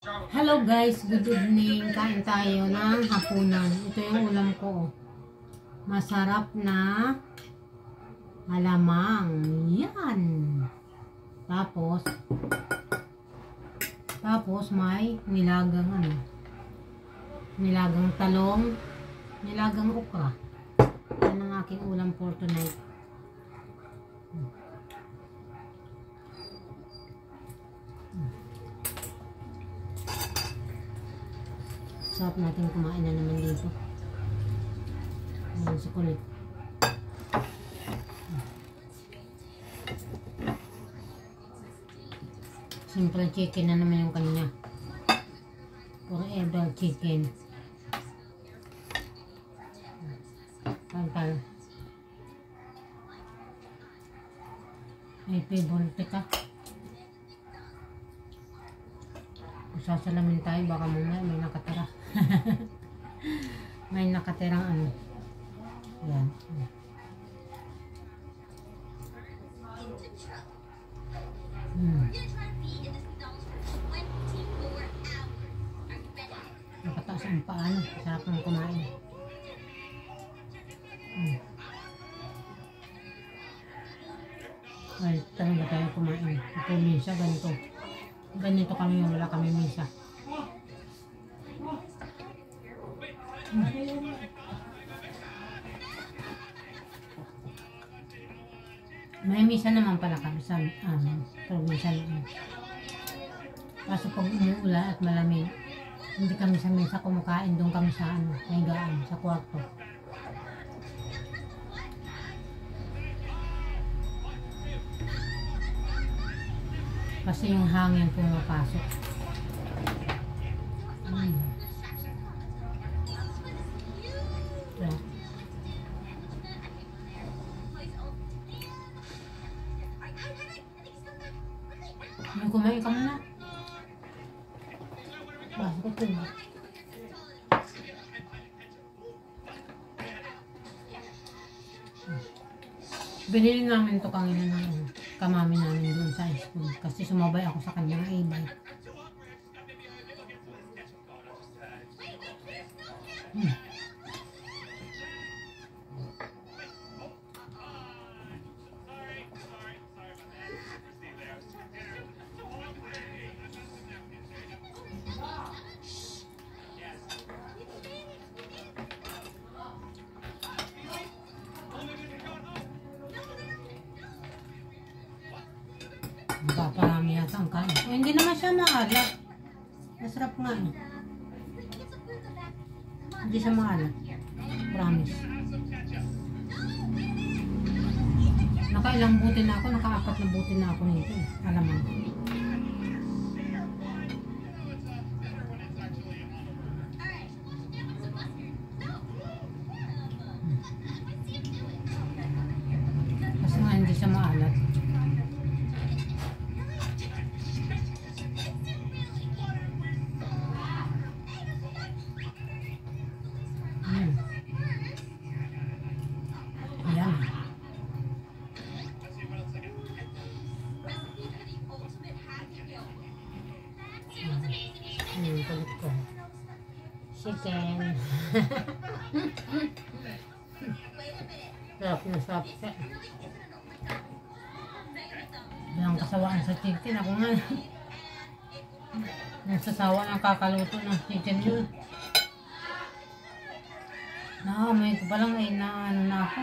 Hello guys, good evening. Kain tayo ng hapunan. Ito yung ulam ko. Masarap na malamang. Yan. Tapos may nilagang nilagang talong, nilagang okra. Yan ang aking ulam for tonight. Sarap natin kumain na naman dito. Ayan si kulit. Simple chicken na naman yung kanya. Forever chicken. Pantal. May favorite ka. Sasalamin tayo, baka mamaya may nakatira. May nakatirang yan. Nakataas ang paano, sarap ng kumain. Ay, talaga tayo kumain. Ito minsan ganito kami yung wala kami misa. May misa naman pala kami sa probinsya naman. Kaso pag umuulan at malamig, hindi kami sa misa kumakain, doon kami sa higaan, sa kwarto. Kasi yung hangin pumapasok. May kumain ka muna. Bakit ito na? Binili namin ito kanina ng kamami namin doon sa school kasi sumabay ako sa kanyang e-bike. Paparami yata ang kain. Hindi naman siya maalat. Masarap nga Hindi siya maalat. Promise. Nakailang buti na ako. Naka-4 na buti na ako nito. Alam mo. Kasi nga hindi siya maalat. Kulit ko. Chicken. Sarap na sarap siya. Walang kasawaan sa chicken. Ako nga. Nagsasawa ng kakaluto ng chicken yun. May ko palang na ako.